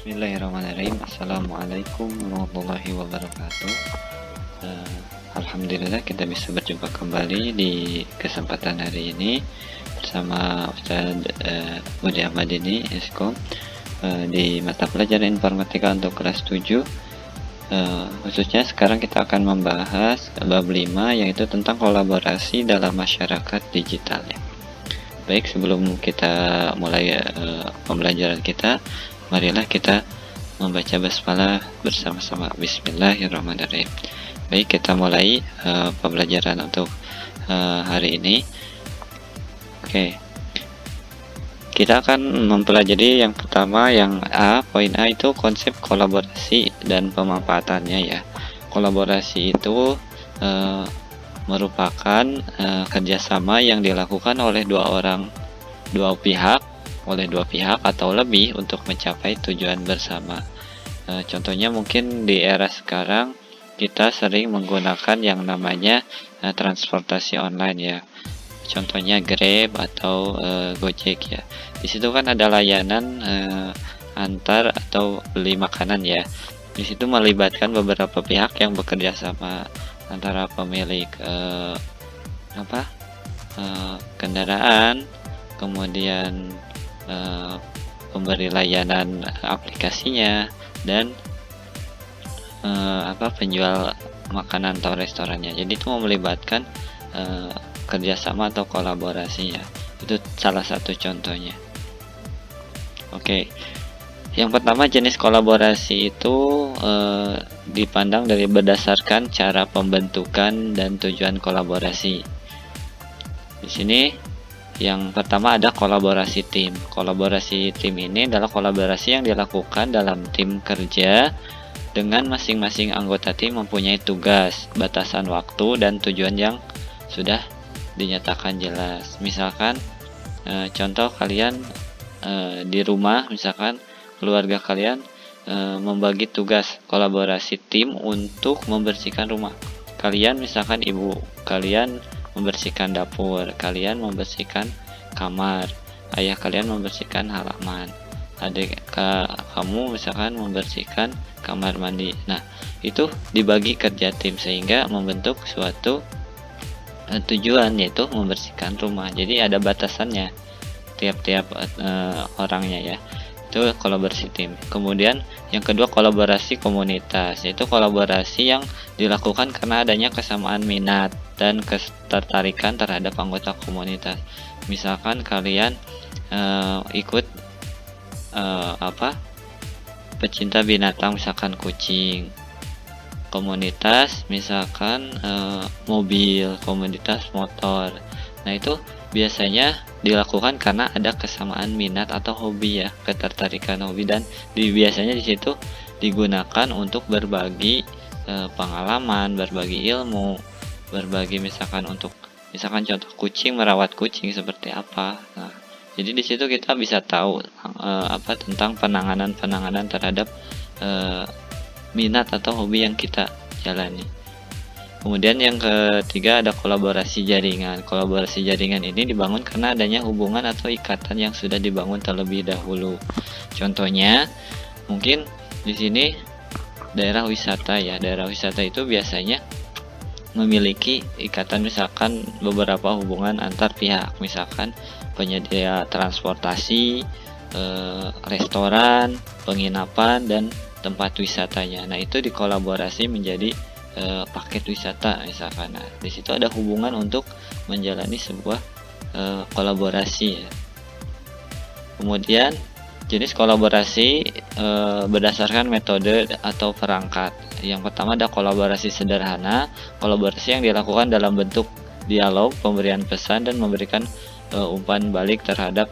Bismillahirrahmanirrahim. Assalamualaikum warahmatullahi wabarakatuh. Alhamdulillah kita bisa berjumpa kembali di kesempatan hari ini bersama Ustadz Budi Ahmadini Eskom di mata pelajaran informatika untuk kelas 7. Khususnya sekarang kita akan membahas bab 5, yaitu tentang kolaborasi dalam masyarakat digital ya. Baik, sebelum kita mulai pembelajaran kita, marilah kita membaca basmalah bersama-sama. Bismillahirrahmanirrahim. Baik, kita mulai pembelajaran untuk hari ini. Oke, kita akan mempelajari yang pertama, yang A. Poin A itu konsep kolaborasi dan pemanfaatannya ya. Kolaborasi itu merupakan kerjasama yang dilakukan oleh dua pihak atau lebih untuk mencapai tujuan bersama. Contohnya mungkin di era sekarang kita sering menggunakan yang namanya transportasi online ya. Contohnya Grab atau Gojek ya. Di situ kan ada layanan antar atau beli makanan ya. Di situ melibatkan beberapa pihak yang bekerja sama, antara pemilik kendaraan, kemudian pemberi layanan aplikasinya, dan penjual makanan atau restorannya. Jadi itu melibatkan kerjasama atau kolaborasinya. Itu salah satu contohnya. Oke, yang pertama, jenis kolaborasi itu dipandang dari berdasarkan cara pembentukan dan tujuan kolaborasi. Di sini yang pertama ada kolaborasi tim. Kolaborasi tim ini adalah kolaborasi yang dilakukan dalam tim kerja dengan masing-masing anggota tim mempunyai tugas, batasan waktu, dan tujuan yang sudah dinyatakan jelas. Misalkan contoh, kalian di rumah, misalkan keluarga kalian membagi tugas kolaborasi tim untuk membersihkan rumah. Kalian misalkan ibu kalian membersihkan dapur, kalian membersihkan kamar, ayah kalian membersihkan halaman, adik kamu misalkan membersihkan kamar mandi. Nah, itu dibagi kerja tim sehingga membentuk suatu tujuan, yaitu membersihkan rumah. Jadi ada batasannya tiap-tiap orangnya ya. Itu kolaborasi tim. Kemudian yang kedua, kolaborasi komunitas, yaitu kolaborasi yang dilakukan karena adanya kesamaan minat dan ketertarikan terhadap anggota komunitas. Misalkan kalian ikut pecinta binatang, misalkan kucing. Komunitas misalkan mobil, komunitas motor. Nah, itu biasanya dilakukan karena ada kesamaan minat atau hobi ya, ketertarikan hobi, dan biasanya di situ digunakan untuk berbagi pengalaman, berbagi ilmu, berbagi misalkan contoh kucing, merawat kucing seperti apa. Nah, jadi di situ kita bisa tahu tentang penanganan terhadap minat atau hobi yang kita jalani. Kemudian yang ketiga ada kolaborasi jaringan. Kolaborasi jaringan ini dibangun karena adanya hubungan atau ikatan yang sudah dibangun terlebih dahulu. Contohnya mungkin di sini daerah wisata ya. Daerah wisata itu biasanya memiliki ikatan, misalkan beberapa hubungan antar pihak, misalkan penyedia transportasi, restoran, penginapan, dan tempat wisatanya. Nah, itu dikolaborasi menjadi paket wisata misalkan. Nah, di situ ada hubungan untuk menjalani sebuah kolaborasi ya. Kemudian jenis kolaborasi berdasarkan metode atau perangkat. Yang pertama ada kolaborasi sederhana, kolaborasi yang dilakukan dalam bentuk dialog, pemberian pesan, dan memberikan umpan balik terhadap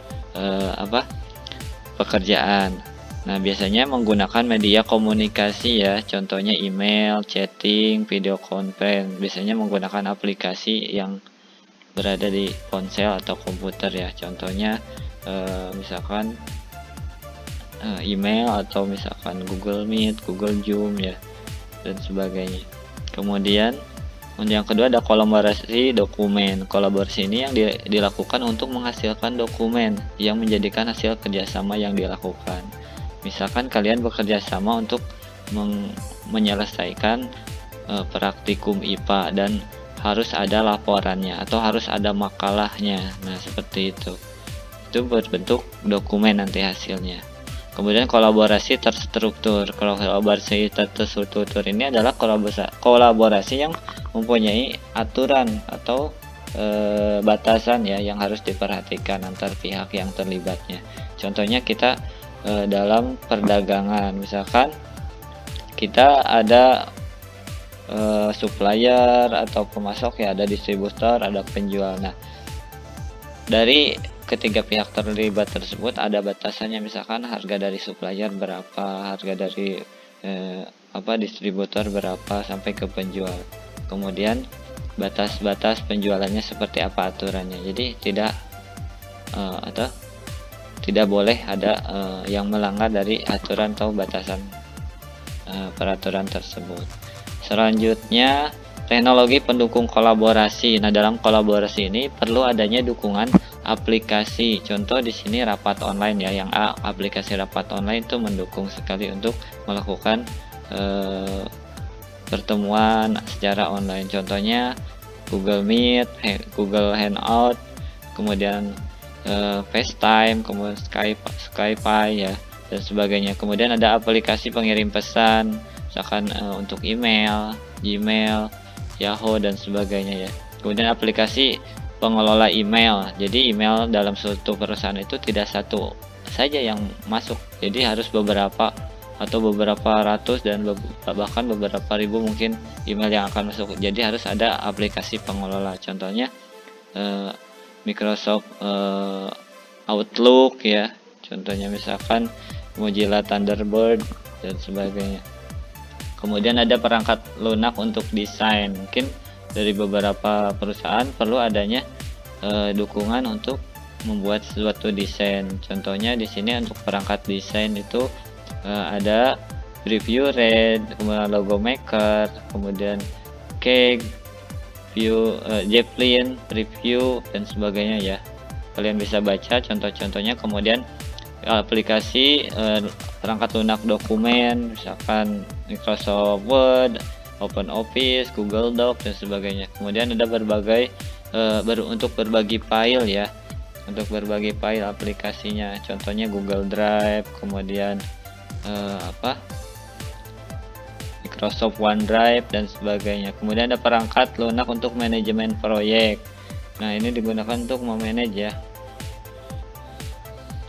pekerjaan. Nah, biasanya menggunakan media komunikasi ya, contohnya email, chatting, video conference. Biasanya menggunakan aplikasi yang berada di ponsel atau komputer ya, contohnya misalkan email atau misalkan Google Meet, Google Zoom ya, dan sebagainya. Kemudian yang kedua ada kolaborasi dokumen. Kolaborasi ini yang dilakukan untuk menghasilkan dokumen yang menjadikan hasil kerjasama yang dilakukan. Misalkan kalian bekerja sama untuk menyelesaikan praktikum IPA dan harus ada laporannya atau harus ada makalahnya. Nah, seperti itu. Itu berbentuk dokumen nanti hasilnya. Kemudian kolaborasi terstruktur. Kolaborasi terstruktur ini adalah kolaborasi yang mempunyai aturan atau batasan ya yang harus diperhatikan antar pihak yang terlibatnya. Contohnya kita dalam perdagangan, misalkan kita ada supplier atau pemasok ya, ada distributor, ada penjual. Nah, dari ketiga pihak terlibat tersebut ada batasannya, misalkan harga dari supplier berapa, harga dari distributor berapa sampai ke penjual. Kemudian batas-batas penjualannya seperti apa aturannya. Jadi tidak boleh ada yang melanggar dari aturan atau batasan peraturan tersebut. Selanjutnya, teknologi pendukung kolaborasi. Nah, dalam kolaborasi ini perlu adanya dukungan aplikasi. Contoh di sini rapat online ya. Yang A, aplikasi rapat online itu mendukung sekali untuk melakukan pertemuan secara online. Contohnya Google Meet, Google Hangout, kemudian FaceTime, kemudian Skype ya, dan sebagainya. Kemudian ada aplikasi pengirim pesan, misalkan untuk email, Gmail, Yahoo dan sebagainya ya. Kemudian aplikasi pengelola email. Jadi email dalam suatu perusahaan itu tidak satu saja yang masuk. Jadi harus beberapa ratus dan bahkan beberapa ribu mungkin email yang akan masuk. Jadi harus ada aplikasi pengelola. Contohnya Microsoft Outlook ya. Contohnya misalkan Mozilla Thunderbird dan sebagainya. Kemudian ada perangkat lunak untuk desain. Mungkin dari beberapa perusahaan perlu adanya dukungan untuk membuat suatu desain. Contohnya di sini untuk perangkat desain itu ada Preview Red, kemudian Logo Maker, kemudian Cake, Zeppelin, Preview dan sebagainya ya. Kalian bisa baca contoh-contohnya. Kemudian aplikasi perangkat lunak dokumen, misalkan Microsoft Word, OpenOffice, Google Docs dan sebagainya. Kemudian ada berbagai untuk berbagi file ya, untuk berbagi file aplikasinya. Contohnya Google Drive, kemudian Microsoft OneDrive dan sebagainya. Kemudian ada perangkat lunak untuk manajemen proyek. Nah, ini digunakan untuk memanage ya.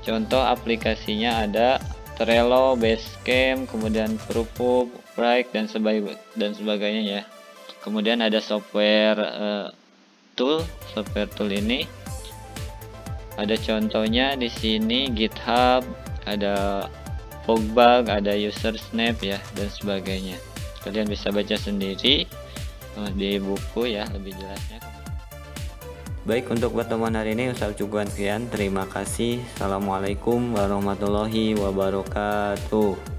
Contoh aplikasinya ada Trello, Basecamp, kemudian Proofbook, Bright dan sebagainya ya. Kemudian ada software tool ini ada contohnya di sini GitHub, ada Fogbug, ada Usersnap ya dan sebagainya. Kalian bisa baca sendiri di buku ya lebih jelasnya. Baik, untuk pertemuan hari ini Ustaz cukup sekian. Terima kasih. Assalamualaikum warahmatullahi wabarakatuh.